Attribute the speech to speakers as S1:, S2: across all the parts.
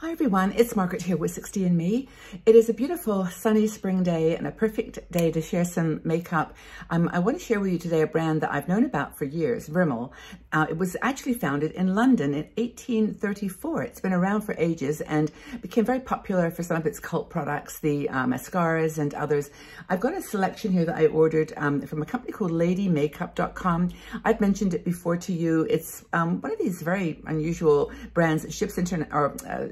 S1: Hi everyone, it's Margaret here with 60&Me. It is a beautiful sunny spring day and a perfect day to share some makeup. I want to share with you today a brand that I've known about for years, Rimmel. It was actually founded in London in 1834. It's been around for ages and became very popular for some of its cult products, the mascaras and others. I've got a selection here that I ordered from a company called ladymakeup.com. I've mentioned it before to you. It's one of these very unusual brands that ships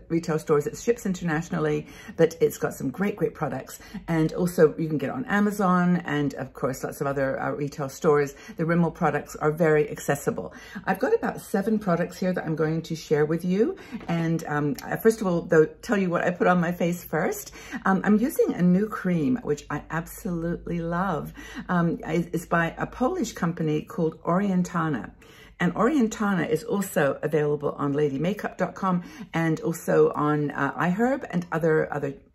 S1: retail stores. It ships internationally, but it's got some great products. And also you can get it on Amazon and of course lots of other retail stores. The Rimmel products are very accessible. I've got about 7 products here that I'm going to share with you. And first of all, though, tell you what I put on my face first. I'm using a new cream, which I absolutely love. It's by a Polish company called Orientana. And Orientana is also available on ladymakeup.com and also on iHerb and other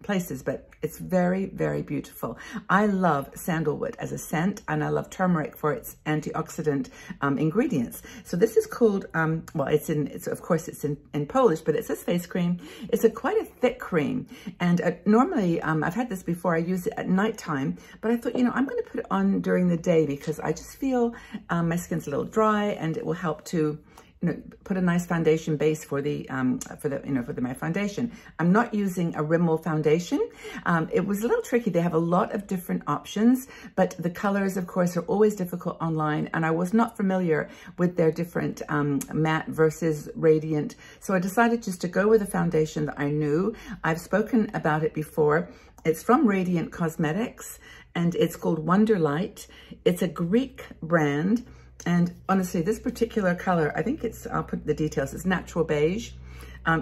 S1: places, but it's very beautiful. I love sandalwood as a scent, and I love turmeric for its antioxidant ingredients. So this is called, well, it's in Polish, but it says face cream. It's quite a thick cream, and normally I've had this before. I use it at nighttime, but I thought, you know, I'm going to put it on during the day because I just feel my skin's a little dry, and it will help to, you know, put a nice foundation base for my foundation. I'm not using a Rimmel foundation. It was a little tricky. They have a lot of different options, but the colors, of course, are always difficult online, and I was not familiar with their different matte versus radiant. So I decided just to go with a foundation that I knew. I've spoken about it before. It's from Radiant Cosmetics, and it's called Wonderlight. It's a Greek brand. And honestly, this particular color, I think it's, I'll put the details, it's natural beige,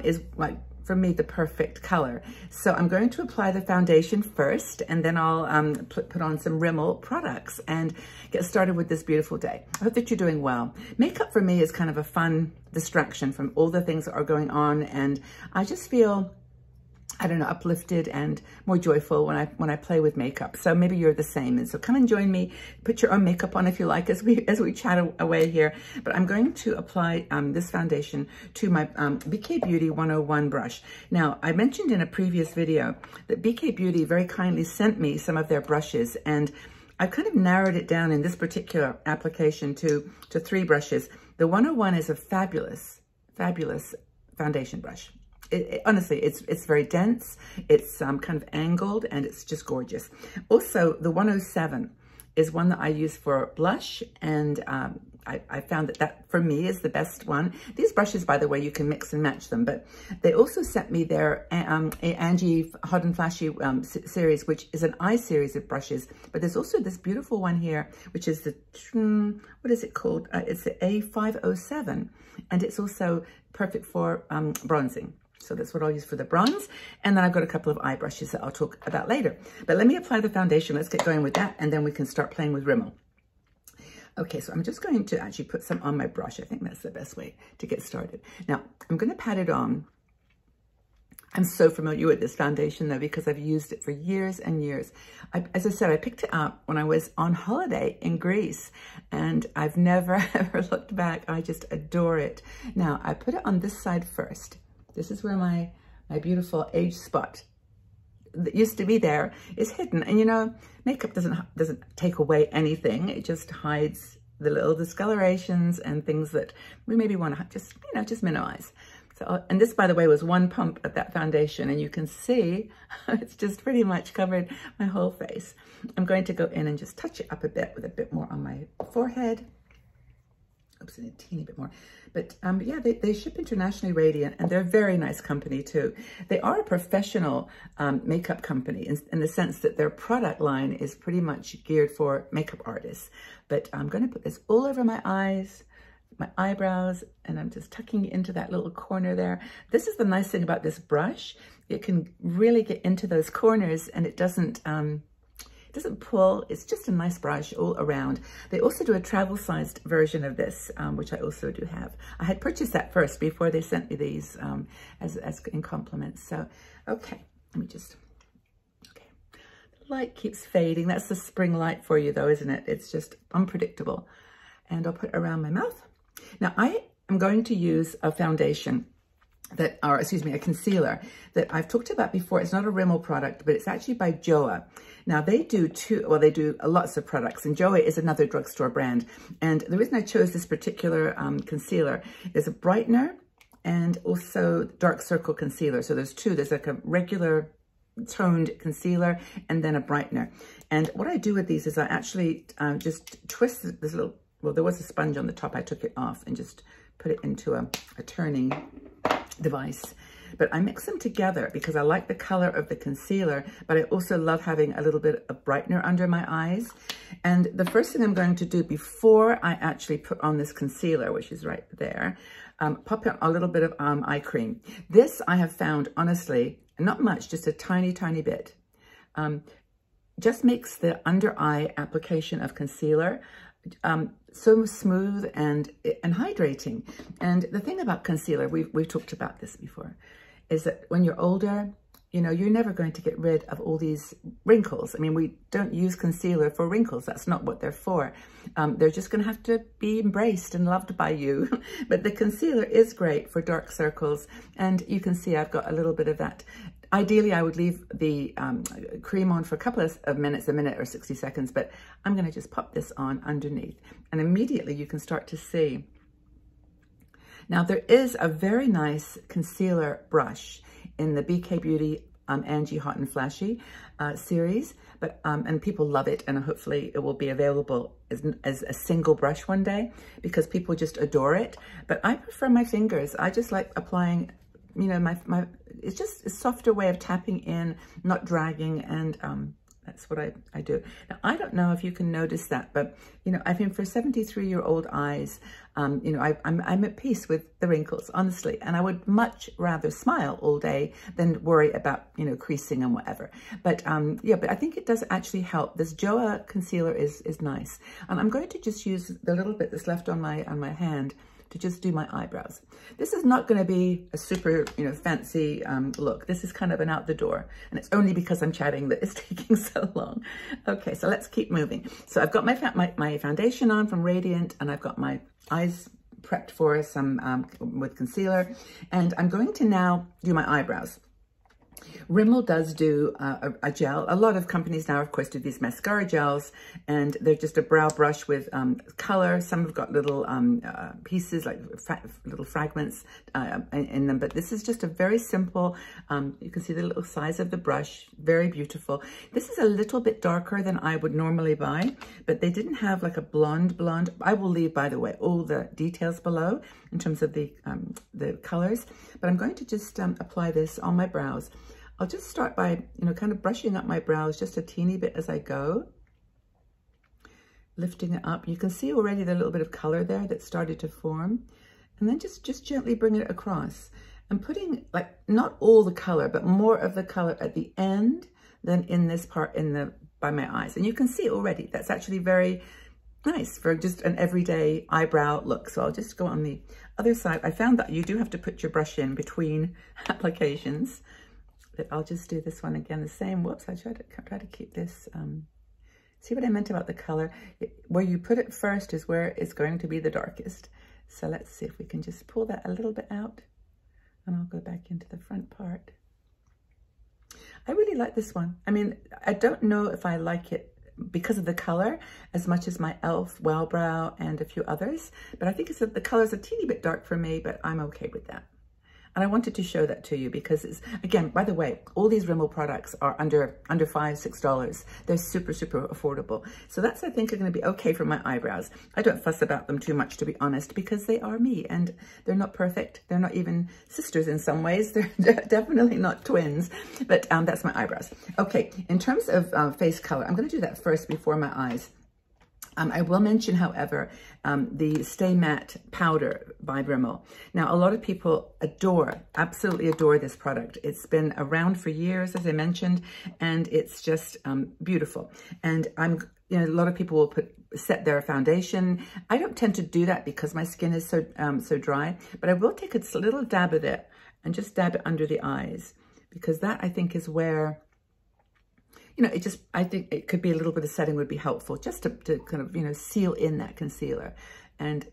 S1: is like, for me, the perfect color. So I'm going to apply the foundation first, and then I'll put on some Rimmel products and get started with this beautiful day. I hope that you're doing well. Makeup for me is kind of a fun distraction from all the things that are going on, and I just feel, I don't know, uplifted and more joyful when I play with makeup. So maybe you're the same. And so come and join me. Put your own makeup on if you like as we chat away here. But I'm going to apply this foundation to my BK Beauty 101 brush. Now, I mentioned in a previous video that BK Beauty very kindly sent me some of their brushes, and I've kind of narrowed it down in this particular application to 3 brushes. The 101 is a fabulous foundation brush. Honestly, it's very dense, it's kind of angled, and it's just gorgeous. Also, the 107 is one that I use for blush, and I found that for me is the best one. These brushes, by the way, you can mix and match them, but they also sent me their Angie Hot and Flashy series, which is an eye series of brushes. But there's also this beautiful one here, which is the, what is it called? It's the A507, and it's also perfect for bronzing. So that's what I'll use for the bronze. And then I've got a couple of eye brushes that I'll talk about later. But let me apply the foundation. Let's get going with that, and then we can start playing with Rimmel. Okay, so I'm just going to actually put some on my brush. I think that's the best way to get started. Now, I'm going to pat it on. I'm so familiar with this foundation, though, because I've used it for years and years. As I said, I picked it up when I was on holiday in Greece, and I've never, ever looked back. I just adore it. Now, I put it on this side first. This is where my beautiful age spot that used to be there is hidden. And you know, makeup doesn't take away anything. It just hides the little discolorations and things that we maybe want to just, you know, just minimize. So, and this, by the way, was 1 pump of that foundation, and you can see it's just pretty much covered my whole face. I'm going to go in and just touch it up a bit with a bit more on my forehead. Oops, and a teeny bit more. But yeah, they ship internationally, Radiant, and they're a very nice company too. They are a professional makeup company in the sense that their product line is pretty much geared for makeup artists. But I'm going to put this all over my eyes, my eyebrows, and I'm just tucking it into that little corner there. This is the nice thing about this brush. It can really get into those corners, and it doesn't pull. It's just a nice brush all around. They also do a travel-sized version of this, which I also do have. I had purchased that first before they sent me these as in compliments. So, okay, let me just, okay. The light keeps fading. That's the spring light for you though, isn't it? It's just unpredictable. And I'll put it around my mouth. Now, I am going to use a foundation that are, excuse me, a concealer that I've talked about before. It's not a Rimmel product, but it's actually by Joa. Now they do they do lots of products, and Joa is another drugstore brand. And the reason I chose this particular concealer is a brightener and also dark circle concealer. So there's two. There's like a regular toned concealer and then a brightener. And what I do with these is I actually just twist this little, well, there was a sponge on the top. I took it off and just put it into a turning device. But I mix them together because I like the color of the concealer, but I also love having a little bit of brightener under my eyes. And the first thing I'm going to do before I actually put on this concealer, which is right there, pop in a little bit of eye cream. This I have found, honestly, not much, just a tiny, tiny bit. Just makes the under eye application of concealer so smooth and hydrating. And the thing about concealer, we've talked about this before, is that when you're older, you know, you're never going to get rid of all these wrinkles. I mean, we don't use concealer for wrinkles. That's not what they're for. They're just going to have to be embraced and loved by you. But the concealer is great for dark circles. And you can see I've got a little bit of that. Ideally, I would leave the cream on for a couple of minutes, a minute or 60 seconds, but I'm going to just pop this on underneath. And immediately you can start to see. Now, there is a very nice concealer brush in the BK Beauty Angie Hot and Flashy series, but and people love it, and hopefully it will be available as a single brush one day because people just adore it. But I prefer my fingers. I just like applying, you know, it's just a softer way of tapping in, not dragging, and that's what I do. Now, I don't know if you can notice that, but, you know, I mean, for 73-year-old eyes, you know, I'm at peace with the wrinkles, honestly, and I would much rather smile all day than worry about, you know, creasing and whatever. But, yeah, but I think it does actually help. This Joa concealer is nice. And I'm going to just use the little bit that's left on my hand to just do my eyebrows. This is not going to be a super, you know, fancy look. This is kind of an out the door, and it's only because I'm chatting that it's taking so long. Okay, so let's keep moving. So I've got my foundation on from Radiant, and I've got my eyes prepped for some with concealer, and I'm going to now do my eyebrows. Rimmel does do a gel. A lot of companies now, of course, do these mascara gels, and they're just a brow brush with color. Some have got little pieces, like little fragments in them, but this is just a very simple, you can see the little size of the brush, very beautiful. This is a little bit darker than I would normally buy, but they didn't have like a blonde. I will leave, by the way, all the details below in terms of the colors, but I'm going to just apply this on my brows. I'll just start by, you know, kind of brushing up my brows just a teeny bit as I go, lifting it up. You can see already the little bit of color there that started to form, and then just gently bring it across and putting, like, not all the color, but more of the color at the end than in this part by my eyes. And you can see already that's actually very nice for just an everyday eyebrow look. So I'll just go on the other side. I found that you do have to put your brush in between applications. But I'll just do this one again the same. Whoops, I try to keep this. See what I meant about the color? Where you put it first is where it's going to be the darkest. So let's see if we can just pull that a little bit out, and I'll go back into the front part. I really like this one. I mean, I don't know if I like it because of the color as much as my e.l.f. Wow Brow and a few others, but I think it's the color's a teeny bit dark for me, but I'm okay with that. And I wanted to show that to you because it's, again, by the way, all these Rimmel products are under $5, $6. They're super, super affordable. So that's, I think, are going to be okay for my eyebrows. I don't fuss about them too much, to be honest, because they are me, and they're not perfect. They're not even sisters in some ways. They're definitely not twins, but that's my eyebrows. Okay, in terms of face color, I'm going to do that first before my eyes. I will mention, however, the Stay Matte powder by Rimmel. Now, a lot of people absolutely adore this product. It's been around for years, as I mentioned, and it's just beautiful. And you know, a lot of people will set their foundation. I don't tend to do that because my skin is so dry, but I will take a little dab of it and just dab it under the eyes, because that, I think, is where, you know, I think it could be a little bit of setting would be helpful, just to kind of, you know, seal in that concealer. And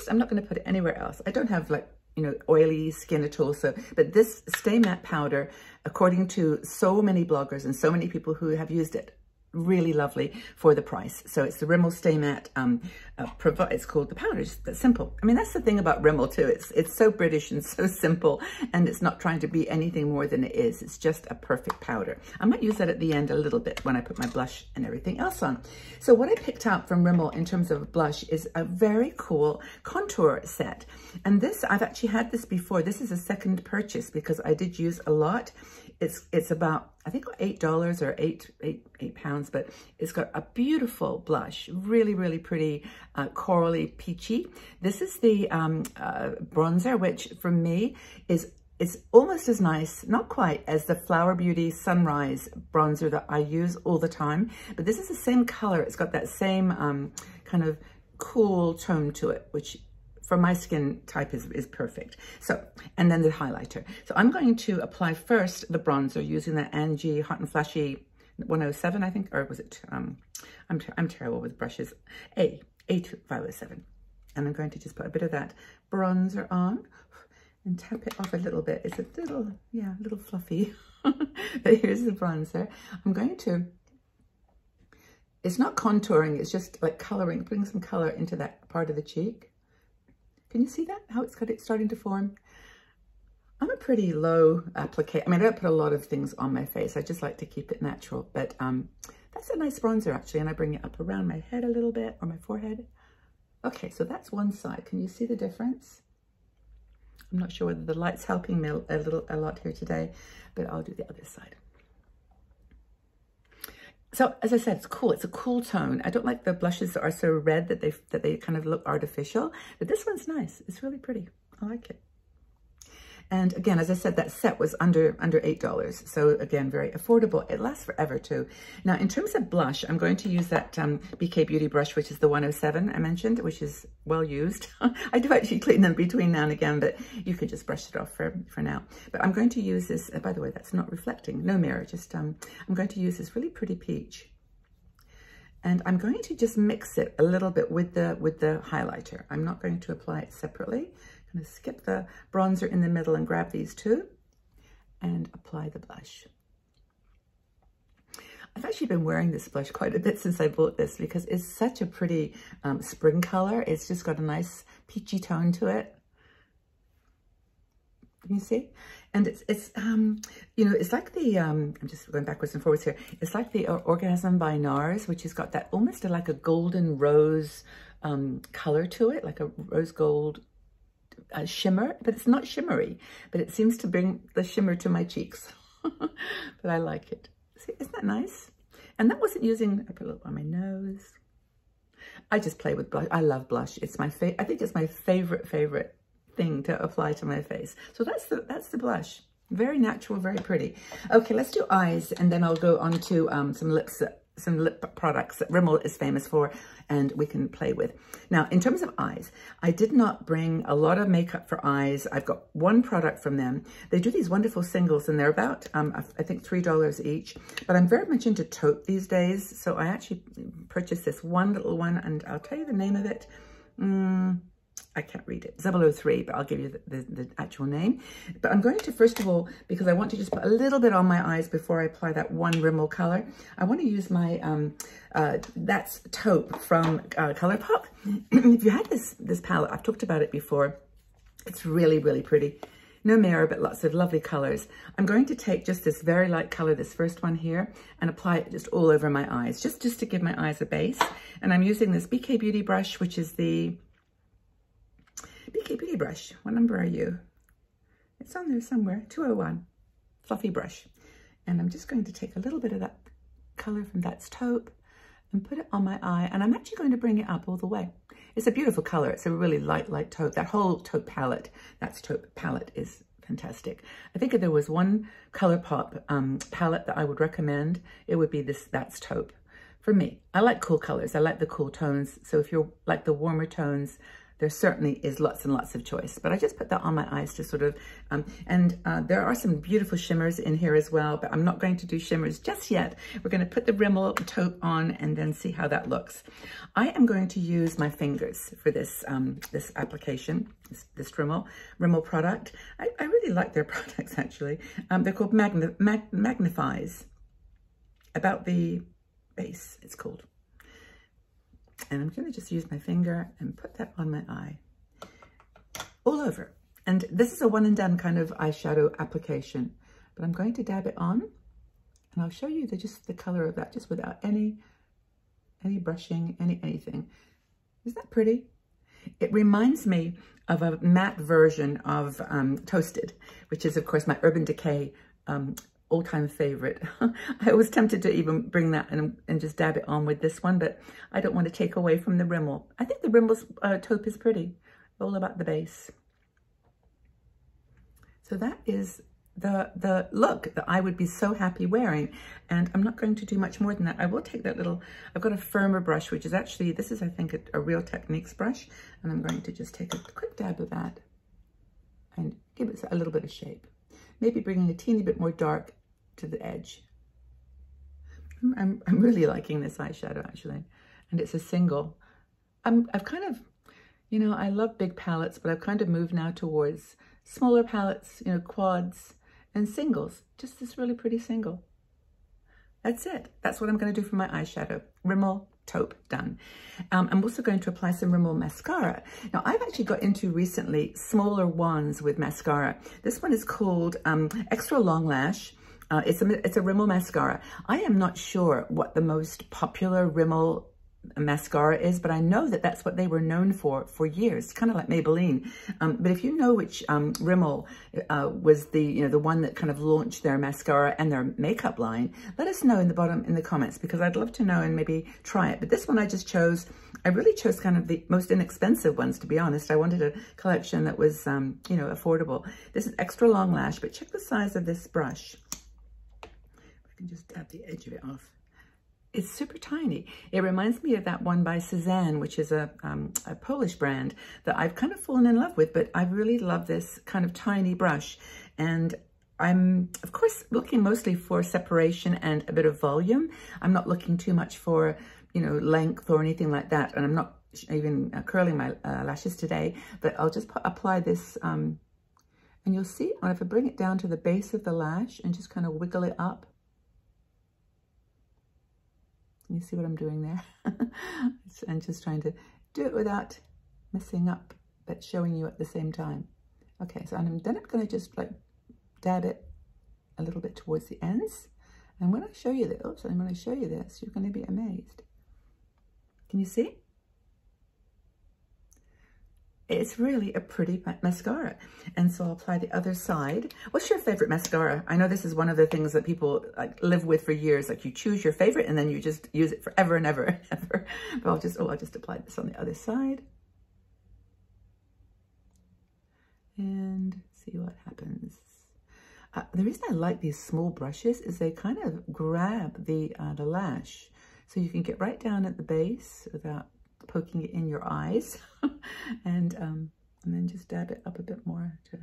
S1: I'm not going to put it anywhere else. I don't have, like, you know, oily skin at all. So, but this Stay Matte powder, according to so many bloggers and so many people who have used it, really lovely for the price. So it's the Rimmel Stay Matte, it's called the powder. It's that simple. I mean, that's the thing about Rimmel too. It's so British and so simple, and it's not trying to be anything more than it is. It's just a perfect powder. I might use that at the end a little bit when I put my blush and everything else on. So what I picked out from Rimmel in terms of blush is a very cool contour set. And this, I've actually had this before. This is a second purchase because I did use a lot. It's about, I think, $8 or eight pounds, but it's got a beautiful blush, really, really pretty, corally peachy. This is the bronzer, which for me is almost as nice, not quite, as the Flower Beauty Sunrise bronzer that I use all the time, but this is the same color. It's got that same kind of cool tone to it, which for my skin type is perfect. So, and then the highlighter. So I'm going to apply first the bronzer using the Angie Hot and Flashy 107, I think, or was it, I'm terrible with brushes, A507. And I'm going to just put a bit of that bronzer on and tap it off a little bit. It's a little, yeah, a little fluffy. But here's the bronzer. I'm going to, it's not contouring, it's just like coloring, putting some color into that part of the cheek. Can you see that? How it's got it starting to form? I'm a pretty low applicator. I mean, I don't put a lot of things on my face. I just like to keep it natural. But that's a nice bronzer, actually. And I bring it up around my head a little bit, or my forehead. Okay, so that's one side. Can you see the difference? I'm not sure whether the light's helping me a lot here today, but I'll do the other side. So as I said, it's cool. It's a cool tone. I don't like the blushes that are so red that they kind of look artificial, but this one's nice. It's really pretty. I like it. And again, as I said, that set was under $8. So again, very affordable. It lasts forever too. Now, in terms of blush, I'm going to use that BK Beauty brush, which is the 107 I mentioned, which is well used. I do actually clean them between now and again, but you could just brush it off for now. But I'm going to use this, by the way, that's not reflecting, no mirror, just, I'm going to use this really pretty peach. And I'm going to just mix it a little bit with the highlighter. I'm not going to apply it separately. I'm going to skip the bronzer in the middle and grab these two and apply the blush. I've actually been wearing this blush quite a bit since I bought this because it's such a pretty spring color. It's just got a nice peachy tone to it. Can you see? And it's you know, it's like the, I'm just going backwards and forwards here. It's like the Orgasm by NARS, which has got that almost like a golden rose color to it, like a rose gold shimmer, but it's not shimmery, but it seems to bring the shimmer to my cheeks. But I like it. See, isn't that nice? And that wasn't using, I put a little on my nose. I just play with blush. I love blush. It's my favorite. I think it's my favorite thing to apply to my face. So that's the blush. Very natural, very pretty. Okay, let's do eyes, and then I'll go on to some lip products that Rimmel is famous for and we can play with. Now, in terms of eyes, I did not bring a lot of makeup for eyes. I've got one product from them. They do these wonderful singles and they're about, I think $3 each, but I'm very much into taupe these days. So I actually purchased this one little one and I'll tell you the name of it. I can't read it, 003, but I'll give you the actual name. But I'm going to, first of all, because I want to just put a little bit on my eyes before I apply that one Rimmel color, I want to use my, that's Taupe from Colorpop. If you had this palette, I've talked about it before. It's really, really pretty. No mirror, but lots of lovely colors. I'm going to take just this very light color, this first one here, and apply it just all over my eyes, just to give my eyes a base. And I'm using this BK Beauty brush, which is the BK Beauty brush. What number are you? It's on there somewhere, 201, fluffy brush. And I'm just going to take a little bit of that color from That's Taupe and put it on my eye. And I'm actually going to bring it up all the way. It's a beautiful color. It's a really light taupe. That whole taupe palette, That's Taupe palette is fantastic. I think if there was one Colorpop palette that I would recommend, it would be this That's Taupe. For me, I like cool colors. I like the cool tones. So if you like the warmer tones, there certainly is lots and lots of choice, but I just put that on my eyes to sort of, there are some beautiful shimmers in here as well, but I'm not going to do shimmers just yet. We're going to put the Rimmel Taupe on and then see how that looks. I am going to use my fingers for this, this application, this Rimmel product. I really like their products, actually. They're called Magnifeyes. About the base, it's called. And I'm going to just use my finger and put that on my eye, all over. And this is a one and done kind of eyeshadow application, but I'm going to dab it on, and I'll show you just the color of that, just without any brushing, anything. Isn't that pretty? It reminds me of a matte version of Toasted, which is of course my Urban Decay all-time favorite. I was tempted to even bring that and just dab it on with this one, but I don't want to take away from the Rimmel. I think the Rimmel's taupe is pretty, all about the base. So that is the look that I would be so happy wearing, and I'm not going to do much more than that. I will take that little, I've got a firmer brush, which is actually, this is I think a Real Techniques brush, and I'm going to just take a quick dab of that and give it a little bit of shape. Maybe bringing a teeny bit more dark to the edge. I'm really liking this eyeshadow, actually. And it's a single. I've kind of, you know, I love big palettes, but I've kind of moved now towards smaller palettes, you know, quads and singles. Just this really pretty single. That's it. That's what I'm going to do for my eyeshadow. Rimmel Taupe, done. I'm also going to apply some Rimmel mascara. Now, I've actually got into recently smaller wands with mascara. This one is called Extra Long Lash. It's a Rimmel mascara. I am not sure what the most popular Rimmel mascara is, but I know that that's what they were known for years, kind of like Maybelline. But if you know which Rimmel was the one that kind of launched their mascara and their makeup line, let us know in the comments, because I'd love to know and maybe try it. But this one I really chose kind of the most inexpensive ones, to be honest. I wanted a collection that was you know, affordable. This is Extra Long Lash, but check the size of this brush. I can just dab the edge of it off. It's super tiny. It reminds me of that one by Suzanne, which is a Polish brand that I've kind of fallen in love with, but I really love this kind of tiny brush. And I'm, of course, looking mostly for separation and a bit of volume. I'm not looking too much for, you know, length or anything like that. And I'm not even curling my lashes today, but I'll just apply this, and you'll see if I bring it down to the base of the lash and just kind of wiggle it up. You see what I'm doing there? I'm just trying to do it without messing up, but showing you at the same time. Okay, so then I'm going to just like dab it a little bit towards the ends. And when I show you this, you're going to be amazed. Can you see? It's really a pretty mascara. And so I'll apply the other side. What's your favorite mascara? I know this is one of the things that people like live with for years. Like you choose your favorite and then you just use it forever and ever and ever. But I'll just apply this on the other side. And see what happens. The reason I like these small brushes is they kind of grab the lash. So you can get right down at the base without poking it in your eyes, and then just dab it up a bit more to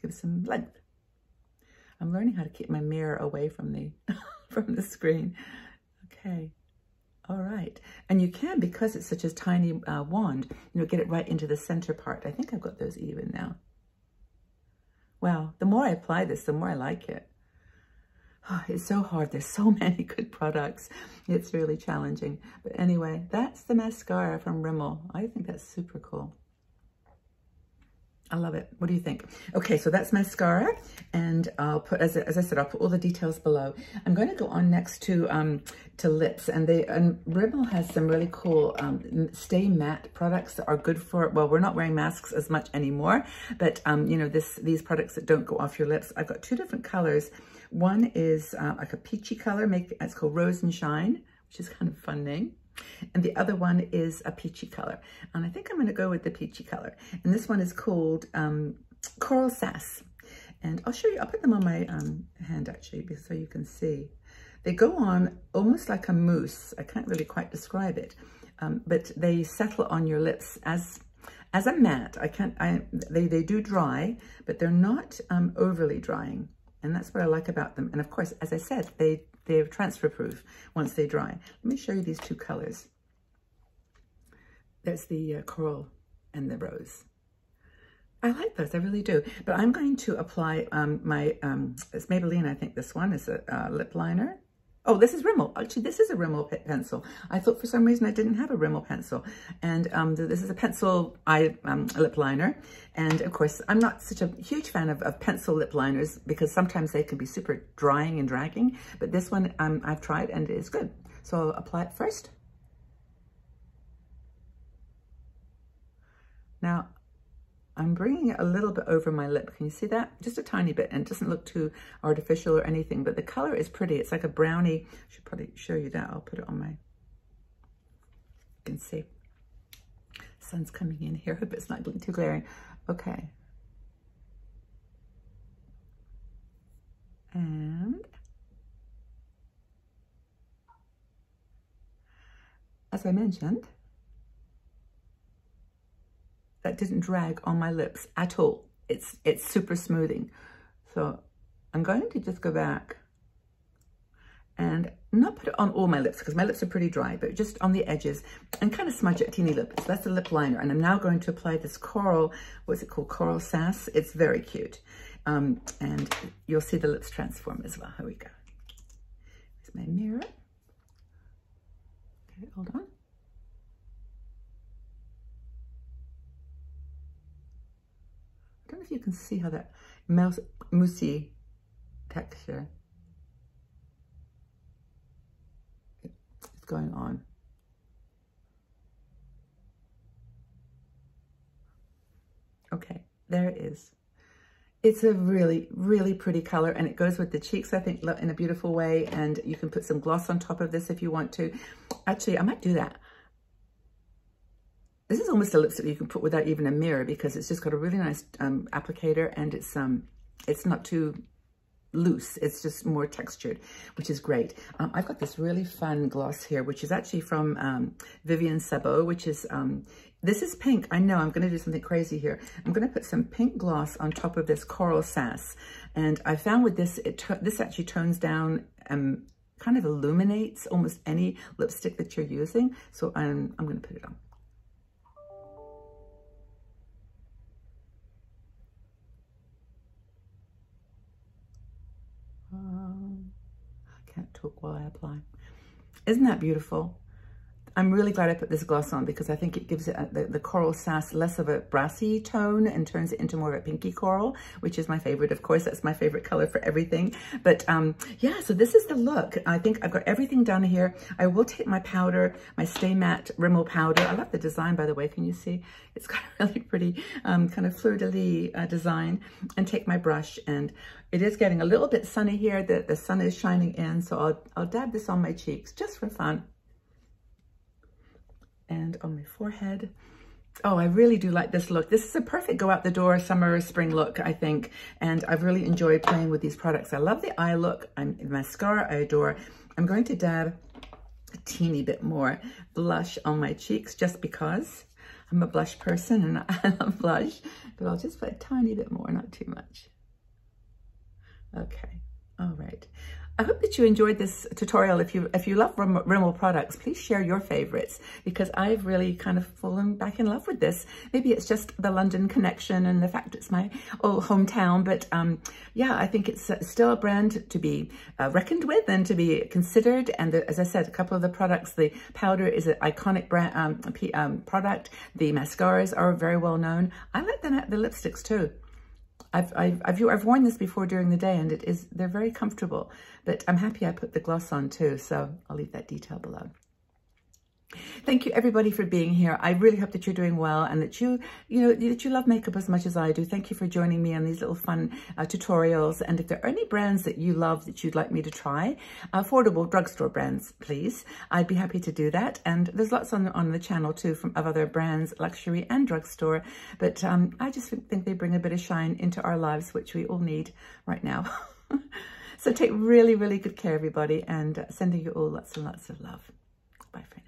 S1: give some length. I'm learning how to keep my mirror away from the from the screen. Okay, all right, and you can, because it's such a tiny wand, you know, get it right into the center part. I think I've got those even now. Wow, the more I apply this, the more I like it. Oh, it's so hard. There's so many good products. It's really challenging. But anyway, that's the mascara from Rimmel. I think that's super cool. I love it. What do you think? Okay, so that's mascara, and I'll put, as I said, I'll put all the details below. I'm going to go on next to lips, and Rimmel has some really cool Stay Matte products that are good for, well, we're not wearing masks as much anymore, but you know, these products that don't go off your lips. I've got two different colors. One is like a peachy color, it's called Rose and Shine, which is kind of a fun name. And the other one is a peachy color. And I think I'm going to go with the peachy color. And this one is called Coral Sass. And I'll show you, I'll put them on my hand actually, so you can see. They go on almost like a mousse. I can't really quite describe it. But they settle on your lips as As a matte, they do dry, but they're not overly drying. And that's what I like about them. And of course, as I said, they're transfer proof once they dry. Let me show you these two colors. There's the coral and the rose. I like those, I really do. But I'm going to apply it's Maybelline, I think this one is a lip liner. Oh, this is Rimmel. Actually, this is a Rimmel pencil. I thought for some reason I didn't have a Rimmel pencil. And this is a pencil lip liner. And of course, I'm not such a huge fan of pencil lip liners because sometimes they can be super drying and dragging. But this one I've tried and it is good. So I'll apply it first. Now, I'm bringing it a little bit over my lip. Can you see that? Just a tiny bit, and it doesn't look too artificial or anything, but the color is pretty. It's like a brownie. I should probably show you that. I'll put it on my, you can see. Sun's coming in here. Hope it's not too glaring. Okay. And as I mentioned, that didn't drag on my lips at all. It's super smoothing. So I'm going to just go back and not put it on all my lips because my lips are pretty dry, but just on the edges and kind of smudge it a teeny lip. So that's the lip liner. And I'm now going to apply this coral, what's it called? Coral Sass. It's very cute. And you'll see the lips transform as well. Here we go. Here's my mirror. Okay, hold on. I don't know if you can see how that moussey texture is going on. Okay, there it is. It's a really, really pretty color, and it goes with the cheeks, I think, in a beautiful way. And you can put some gloss on top of this if you want to. Actually, I might do that. This is almost a lipstick you can put without even a mirror because it's just got a really nice applicator, and it's not too loose. It's just more textured, which is great. I've got this really fun gloss here, which is actually from Vivienne Sabo, which is, this is pink. I know I'm going to do something crazy here. I'm going to put some pink gloss on top of this Coral Sass. And I found with this, this actually tones down, kind of illuminates almost any lipstick that you're using. So I'm going to put it on. I can't talk while I apply. Isn't that beautiful? I'm really glad I put this gloss on because I think it gives it the Coral Sass less of a brassy tone and turns it into more of a pinky coral, which is my favorite. Of course, that's my favorite color for everything. But yeah, so this is the look. I think I've got everything done here. I will take my powder, my Stay Matte Rimmel powder. I love the design, by the way. Can you see? It's got a really pretty kind of fleur-de-lis design. And take my brush, and it is getting a little bit sunny here. The sun is shining in, so I'll dab this on my cheeks just for fun. And on my forehead. Oh, I really do like this look. This is a perfect go out the door summer, spring look, I think. And I've really enjoyed playing with these products. I love the eye look. The mascara I adore. I'm going to dab a teeny bit more blush on my cheeks just because I'm a blush person and I love blush. But I'll just put a tiny bit more, not too much. Okay, all right. I hope that you enjoyed this tutorial. If you love Rimmel products, please share your favorites because I've really kind of fallen back in love with this. Maybe it's just the London connection and the fact it's my old hometown, but yeah, I think it's still a brand to be reckoned with and to be considered. And as I said, a couple of the products, the powder is an iconic brand product. The mascaras are very well known. I like the lipsticks too. I've worn this before during the day, and they're very comfortable, but I'm happy I put the gloss on too, so I'll leave that detail below. Thank you everybody for being here. I really hope that you're doing well and that you love makeup as much as I do. Thank you for joining me on these little fun tutorials. And if there are any brands that you love that you'd like me to try, affordable drugstore brands, please, I'd be happy to do that. And there's lots on the channel too of other brands, luxury and drugstore. But I just think they bring a bit of shine into our lives, which we all need right now. So take really, really good care, everybody, and sending you all lots and lots of love. Bye for now.